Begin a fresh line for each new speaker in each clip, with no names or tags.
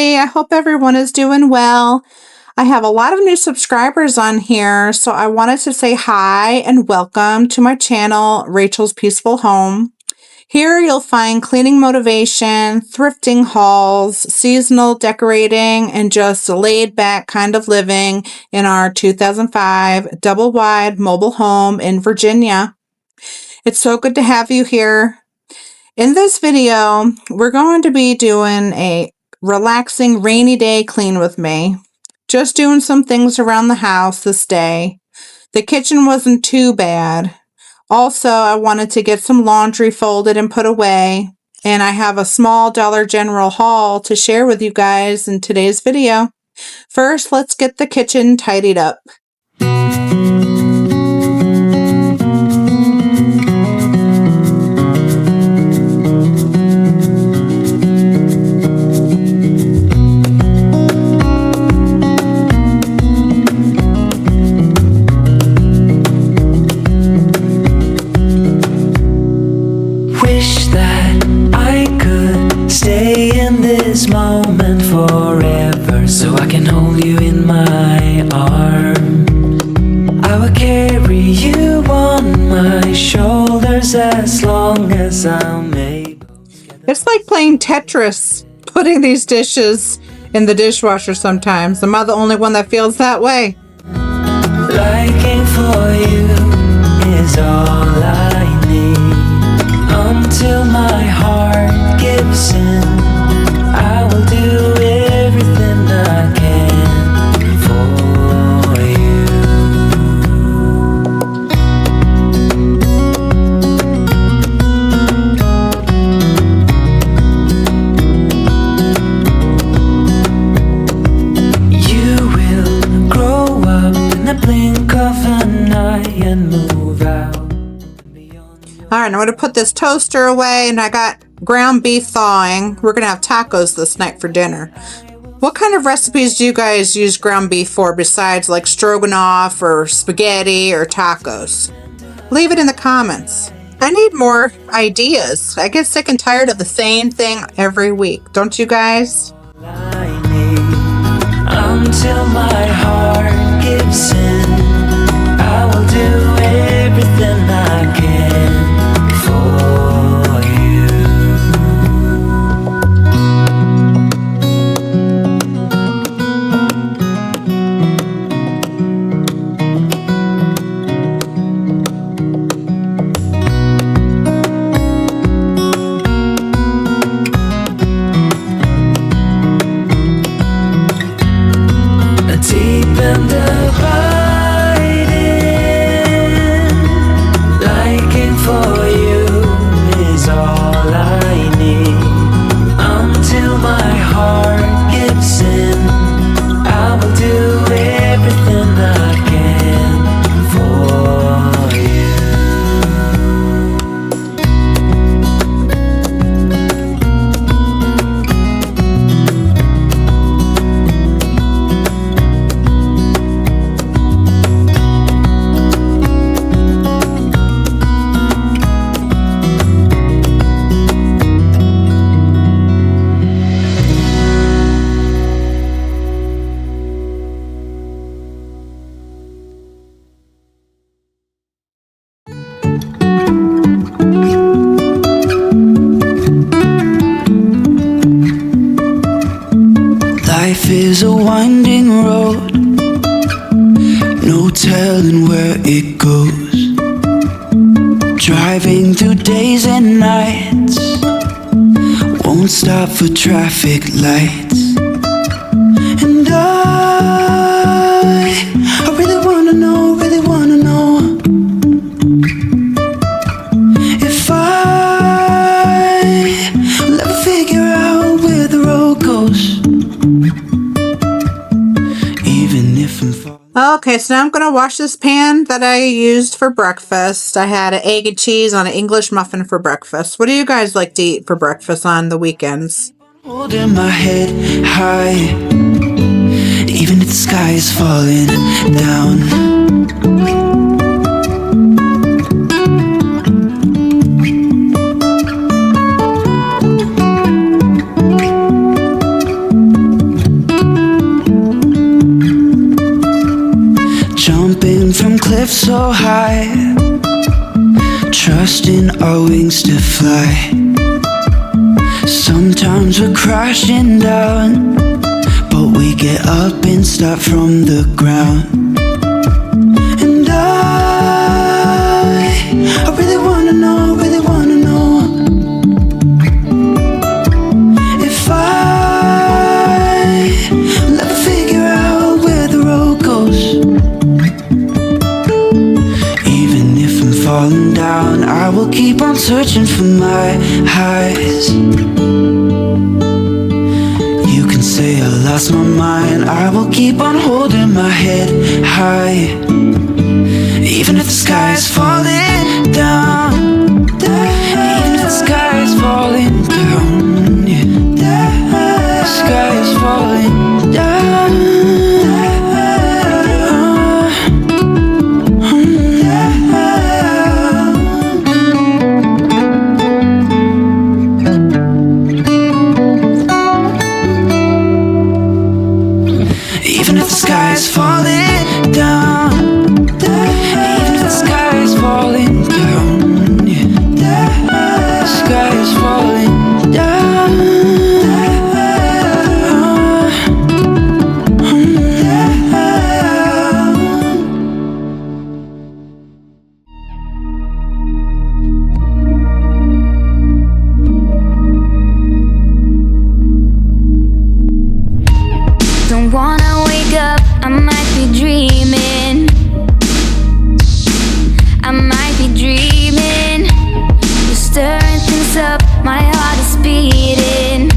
everybody. I hope everyone is doing well. I have a lot of new subscribers on here, so I wanted to say hi and welcome to my channel, Rachel's Peaceful Home. Here you'll find cleaning motivation, thrifting hauls, seasonal decorating, and just a laid-back kind of living in our 2005 double-wide mobile home in Virginia. It's so good to have you here. In this video, we're going to be doing a relaxing rainy day clean with me. Just doing some things around the house this day. The kitchen wasn't too bad. Also, I wanted to get some laundry folded and put away. And I have a small Dollar General haul to share with you guys in today's video. First, let's get the kitchen tidied up.
This moment forever, so I can hold you in my arms. I will carry you on my shoulders as long as I'm able.
It's like playing Tetris, putting these dishes in the dishwasher sometimes. Am I the only one that feels that way?
Liking for you is all I need until my heart gives in. I will do everything I can for you. You will grow up in the blink of an eye and move out.
All right, I'm going to put this toaster away, and I got ground beef thawing. We're going to have tacos this night for dinner. What kind of recipes do you guys use ground beef for besides like stroganoff or spaghetti or tacos? Leave it in the comments. I need more ideas. I get sick and tired of the same thing every week. Don't you guys?
Until my heart gives in, I will do everything I can for you. Deep and abiding, liking for you is all I need. Until my heart gives in, I will do everything I can for you. Life is a winding road, no telling where it goes. Driving through days and nights, won't stop for traffic lights. And I really wanna know if I will ever figure out where the road goes.
Okay, so now I'm going to wash this pan that I used for breakfast. I had an egg and cheese on an English muffin for breakfast. What do you guys like to eat for breakfast on the weekends?
Holding my head high, even if the sky is falling down. lift so high, trusting our wings to fly. Sometimes we're crashing down, but we get up and start from the ground. And I really wanna know, really wanna know if I'll ever figure out where the road goes. Even if I'm falling down, I will keep on searching for my highs. You can say I lost my mind, I will keep on holding my head high. Even if the sky is falling down, even if the sky is falling down, yeah. The sky is falling down. Even if the sky is falling down, even if the sky is falling down, yeah. The sky is falling down.
Don't wanna wake up, I might be dreaming. I might be dreaming. You're stirring things up, my heart is beating.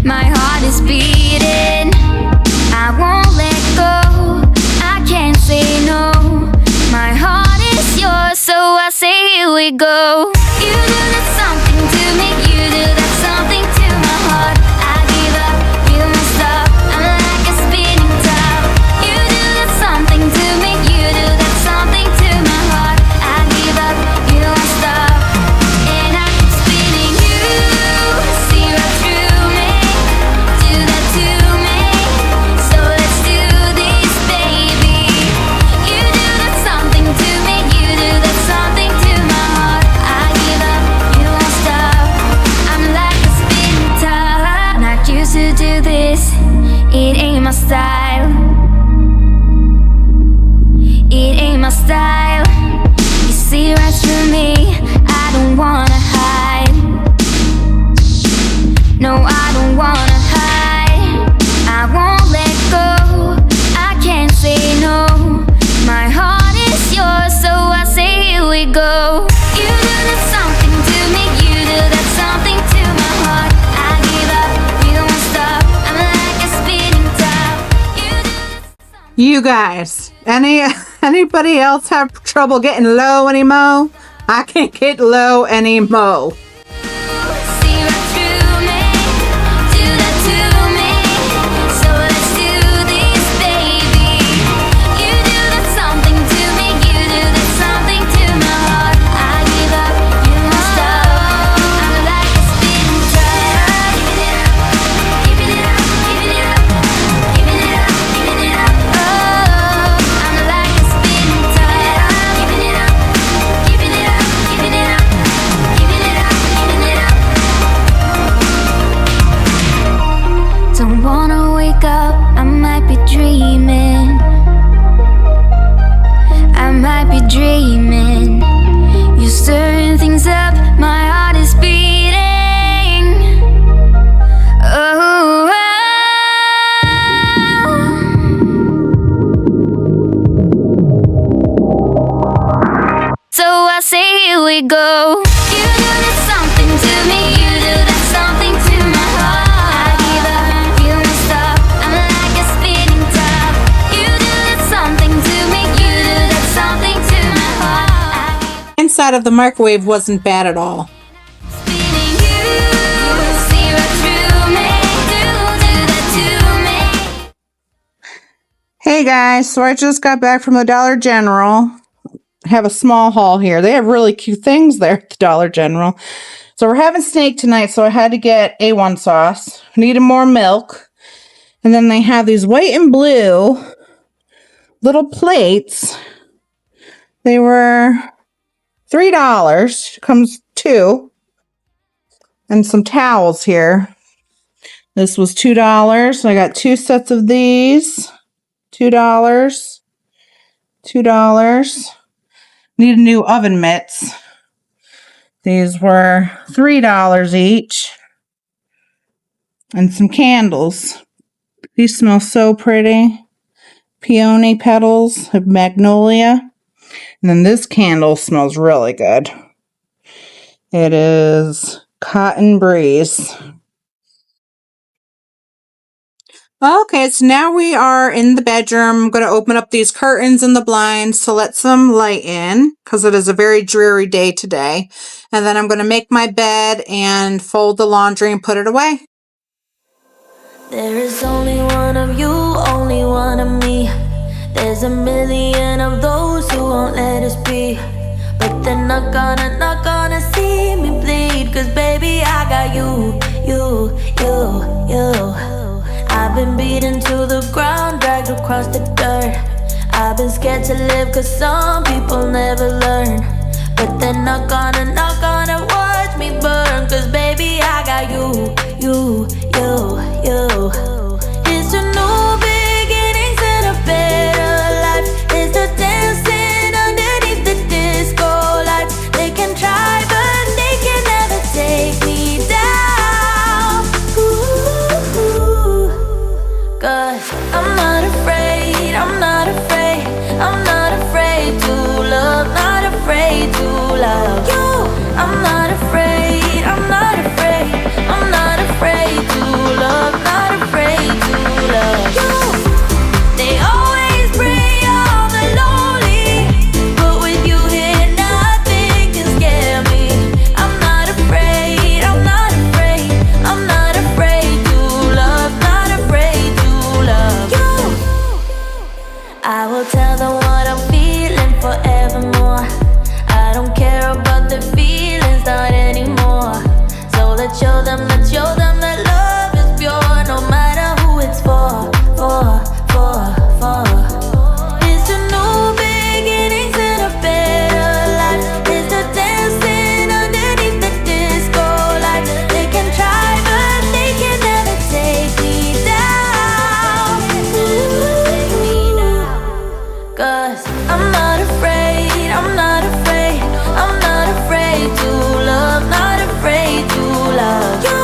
My heart is beating. I won't let go, I can't say no. My heart is yours, so I say here we go. You do that something to me, you do that something to my heart. I give up, you won't stop, I'm like a spinning top. You do that something to me, you do that something to my heart. I give up, you won't stop, and I keep spinning. You see right through me, do that to me, so let's do this, baby. You do that something to me, you do that something to my heart. I give up, you won't stop, I'm like a spinning top. Not used to do this, it ain't my style. It ain't my style. You see right through me, I don't wanna hide. No, I don't wanna hide. I won't let go, I can't say no. My heart is yours, so I say here we go. You do that something to me, you do that something to my heart. I give up, you won't stop, I'm like a spinning top. You do that
You guys, anybody else have trouble getting low anymore? I can't get low anymore.
see right through me, do that to me, so let's do this, baby. You do that something to me, you do that something to my heart. I give up, you won't stop, I'm like a spinning top. Give it up, give it up, give it up, give it up, give it up. Oh, I'm like a spinning top. Give it up, give it up, give it up, give it up, give it up. Don't wanna wake up, I might be dreaming. I might be dreaming. You're stirring things up, my heart is beating. Oh, so I say here we go. You do that something to me, you do that something to my heart. I give up, you won't stop, I'm like a spinning top. You do that something to me, you do that something to my heart.
Inside of the microwave wasn't bad at all.
Spinning you, see right through me, do that to me.
Hey guys, so I just got back from the Dollar General. I have a small haul here. They have really cute things there at the Dollar General. So we're having steak tonight, so I had to get A1 sauce. Needed more milk. And then they have these white and blue little plates. They were $3. Comes two. And some towels here. This was $2. I got 2 sets of these. $2. $2. Need a new oven mitts. These were $3 each. And some candles. These smell so pretty. Peony petals of magnolia. And then this candle smells really good. It is Cotton Breeze. Okay, so now we are in the bedroom. I'm going to open up these curtains and the blinds to let some light in because it is a very dreary day today. And then I'm going to make my bed and fold the laundry and put it away.
There is only one of you, only one of me. There's a million of those who won't let us be. But they're not gonna see me bleed. Cause baby, I got you. I've been beaten to the ground, dragged across the dirt. I've been scared to live cause some people never learn. But they're not gonna watch me burn. Cause baby, I got you. It's a new beginnings and a better life. It's the dancing underneath the disco lights. They can try but they can never take me down. Ooh, cause I'm not afraid, I'm not afraid. I'm not afraid to love, not afraid to love you. I'm not afraid, I'm not afraid. I'm not afraid to love, not afraid to love you. They always bring all the lonely, but with you here nothing can scare me. I'm not afraid, I'm not afraid. I'm not afraid to love, not afraid to love you. I will tell them what I'm feeling forevermore. I don't care about the feelings, not anymore. So let's show them that love is pure, no matter who it's for. It's a new beginnings and a better life. It's the dancing underneath the disco lights. They can try but they can never take me down. Cause I'm not afraid, I'm not afraid. I'm not afraid to love, not afraid to love you.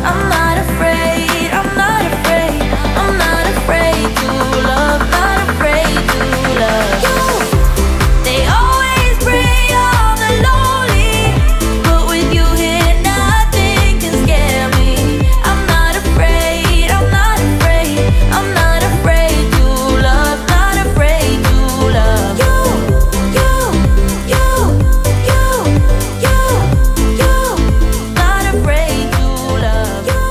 I'm not afraid, I'm not afraid. I'm not afraid to love, not afraid to love you. They always bring all the lonely, but with you here nothing can scare me. I'm not afraid, I'm not afraid. I'm not afraid to love, not afraid to love you. Not afraid to love you.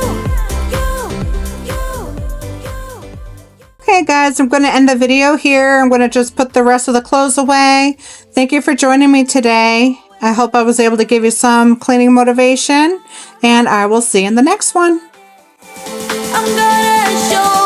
Okay guys, I'm going to end the video here. I'm going to just put the rest of the clothes away. Thank you for joining me today. I hope I was able to give you some cleaning motivation, and I will see you in the next one.
I'm gonna show